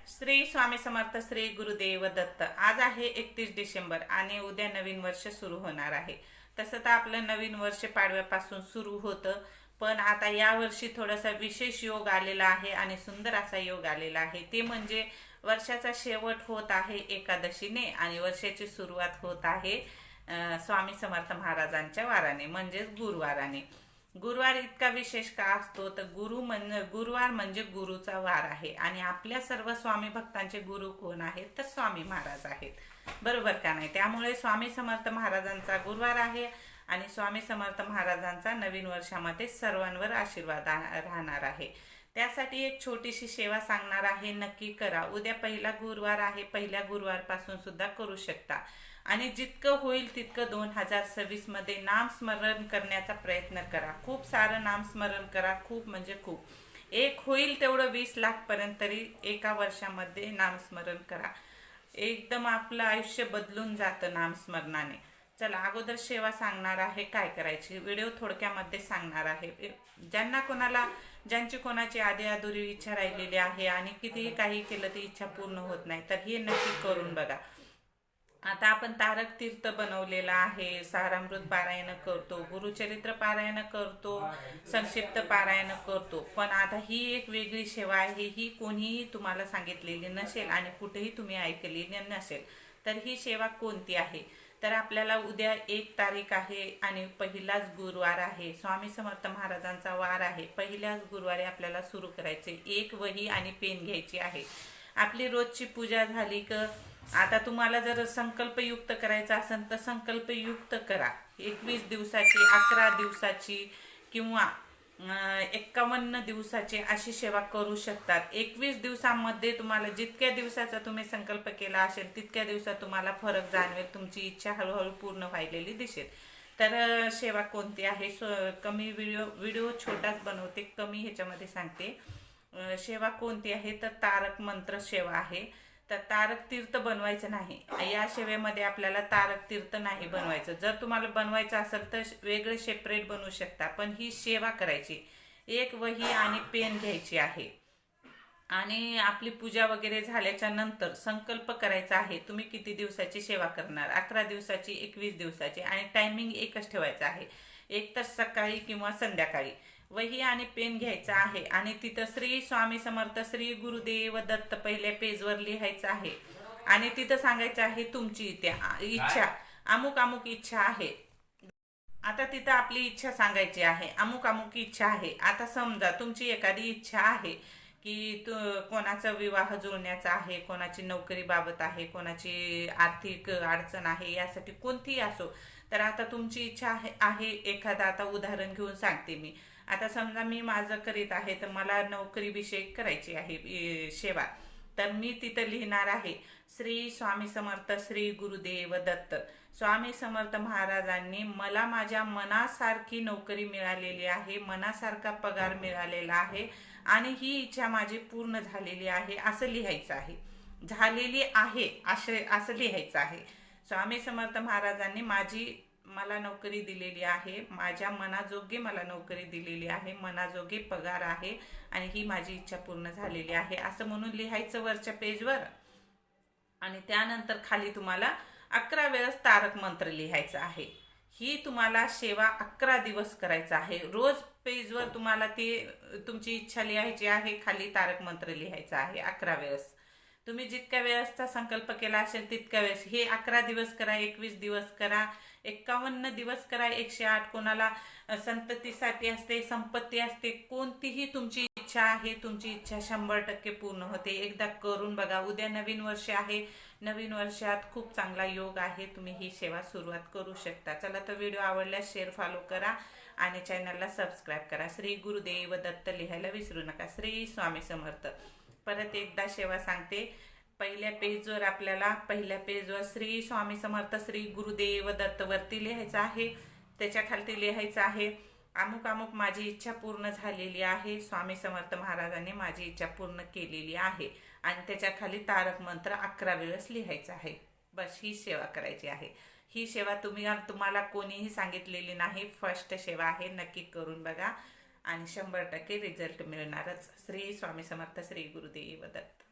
श्री स्वामी समर्थ, श्री गुरुदेव दत्त। आज आहे 31 डिसेंबर आणि उद्या नवीन वर्ष सुरू होणार आहे। तसं तर आपलं नवीन वर्ष पाडव्यापासून सुरू होतं, पण आता या वर्षी थोडासा विशेष योग आलेला आहे आणि सुंदर असा योग आलेला आहे। ते म्हणजे वर्षाचा शेवट होत आहे एकादशीने आणि वर्षाची सुरुवात होत आहे स्वामी समर्थ महाराजांच्या वाराने म्हणजेच गुरुवाराने। गुरुवार इतका विशेष का असतो तर गुरुवार म्हणजे गुरुचा वार आहे आणि आपल्या सर्व स्वामी भक्तांचे गुरु कोण आहेत तर स्वामी महाराज आहेत, बरोबर का नाही। त्यामुळे स्वामी समर्थ महाराजांचा गुरुवार आहे आणि स्वामी समर्थ महाराजांचा नवीन वर्षामध्ये सर्वांवर आशीर्वाद राहणार आहे। त्यासाठी एक छोटीशी सेवा सांगणार आहे, नक्की करा। उद्या पहिला गुरुवार आहे, पहिल्या गुरुवारपासून सुद्धा करू शकता आणि जितकं होईल तितकं 2026 मध्ये नामस्मरण करण्याचा प्रयत्न करा। खूप सारं नामस्मरण करा, खूप म्हणजे खूप। एक होईल तेवढं 20 लाख पर्यंत तरी एका वर्षामध्ये नामस्मरण करा। एकदम आपलं आयुष्य बदलून जातं नामस्मरणाने। चला, अगोदर सेवा सांगणार आहे काय करायची, व्हिडिओ थोडक्यामध्ये सांगणार आहे। ज्यांची कोणाची आधी अधुरी इच्छा राहिलेली आहे आणि कितीही काही केलं ती इच्छा पूर्ण होत नाही, तर हे नक्की करून बघा। आता आपण तारक तीर्थ बनवलेला आहे, सारामृत पारायण करतो, गुरुचरित्र पारायण करतो, संक्षिप्त पारायण करतो। पण आता ही एक वेगळी सेवा आहे, ही कोणीही तुम्हाला सांगितलेली नसेल आणि कुठेही तुम्ही ऐकलेली नसेल। तर ही सेवा कोणती आहे तर आपल्याला उद्या 1 तारीख आहे आणि पहिलाच गुरुवार आहे, स्वामी समर्थ महाराजांचा वार आहे। पहिल्याच गुरुवारी आपल्याला सुरू करायचे। एक वही आणि पेन घ्यायची आहे। आपली रोजची पूजा झाली की आता तुम्हाला जर संकल्पयुक्त करायचा असेल तर संकल्पयुक्त करा। 21 दिवसाची, 11 दिवसाची किंवा 51 दिवसाची अशी सेवा करू शकतात। 21 दिवसांमध्ये तुम्हाला जितक्या दिवसाचा तुम्ही संकल्प केला असेल तितक्या दिवसात तुम्हाला फरक जाणवेल, तुमची इच्छा हळूहळू पूर्ण व्हायलेली दिसेल। तर सेवा कोणती आहे, कमी व्हिडिओ छोटाच बनवते, कमी ह्याच्यामध्ये सांगते। सेवा कोणती आहे तर तारक मंत्र सेवा आहे। तर तारक तीर्थ बनवायचं नाही, या सेवेमध्ये आपल्याला तारक तीर्थ नाही बनवायचं। जर तुम्हाला बनवायचं असेल तर वेगळे सेपरेट बनवू शकता, पण ही सेवा करायची। एक वही आणि पेन घ्यायची आहे आणि आपली पूजा वगैरे झाल्याच्या नंतर संकल्प करायचा आहे। तुम्ही किती दिवसाची सेवा करणार, 11 दिवसाची, 21 दिवसाची, आणि टायमिंग एकच ठेवायचा आहे, एक तर सकाळी किंवा संध्याकाळी। वही आणि पेन घ्यायचा आहे आणि तिथं श्री स्वामी समर्थ, श्री गुरुदेव दत्त पहिल्या पेजवर लिहायचं आहे आणि तिथं सांगायचं आहे तुमची इच्छा, अमुक अमुक इच्छा आहे। आता तिथं आपली इच्छा सांगायची आहे, अमुक अमुक इच्छा आहे। आता समजा तुमची एखादी इच्छा आहे की कोणाचा विवाह जुळण्याचा आहे, कोणाची नोकरी बाबत आहे, कोणाची आर्थिक अडचण आहे, यासाठी कोणतीही असो। तर आता तुमची इच्छा आहे एखादा, आता उदाहरण घेऊन सांगते मी। आता समजा मी माझं करीत आहे तर मला नोकरीविषयी करायची आहे सेवा, तर मी तिथं लिहिणार आहे श्री स्वामी समर्थ, श्री गुरुदेव दत्त। स्वामी समर्थ महाराजांनी मला माझ्या मनासारखी नोकरी मिळालेली आहे, मनासारखा पगार मिळालेला आहे आणि ही इच्छा माझी पूर्ण झालेली आहे असं लिहायचं आहे। झालेली आहे असं लिहायचं आहे। स्वामी समर्थ महाराजांनी मला नोकरी दिलेली आहे, माझ्या मनाजोगी मला नोकरी दिलेली आहे, मनाजोगी पगार आहे आणि ही माझी इच्छा पूर्ण झालेली आहे असं म्हणून लिहायचं वरच्या पेजवर। आणि त्यानंतर खाली तुम्हाला 11 वेळेस तारक मंत्र लिहायचा आहे। ही तुम्हाला सेवा 11 दिवस करायचा आहे। रोज पेजवर तुम्हाला तुमची इच्छा लिहायची आहे, खाली तारक मंत्र लिहायचा आहे 11 वेळेस। तुम्ही जितक्या वेळेसचा संकल्प केला असेल तितक्या वेळेस हे 11 दिवस करा, 21 दिवस करा, 51 दिवस करा, 108। कोणाला संततीसाठी असते, संपत्ती असते, कोणतीही तुमची इच्छा आहे, तुमची इच्छा 100% पूर्ण होते। एकदा करून बघा। उद्या नवीन वर्ष आहे, नवीन वर्षात खूप चांगला योग आहे, तुम्ही ही सेवा सुरुवात करू शकता। चला, तर व्हिडिओ आवडल्यास शेअर, फॉलो करा आणि चॅनलला सबस्क्राईब करा। श्री गुरुदेव दत्त लिहायला विसरू नका। श्री स्वामी समर्थ। परत एकदा सेवा सांगते, पहिल्या पेजवर श्री स्वामी समर्थ, श्री गुरुदेव दत्त वरती लिहायचं आहे, त्याच्या खाली लिहायचं आहे अमुक अमुक माझी इच्छा पूर्ण झालेली आहे, स्वामी समर्थ महाराजांनी माझी इच्छा पूर्ण केलेली आहे आणि त्याच्या खाली तारक मंत्र 11 वेळेस लिहायचं आहे। बस, ही सेवा करायची आहे। ही सेवा तुम्हाला कोणीही सांगितलेली नाही, फर्स्ट सेवा आहे, नक्की करून बघा आणि 100% रिझल्ट मिळणारच। श्री स्वामी समर्थ, श्री गुरुदेव दत्त।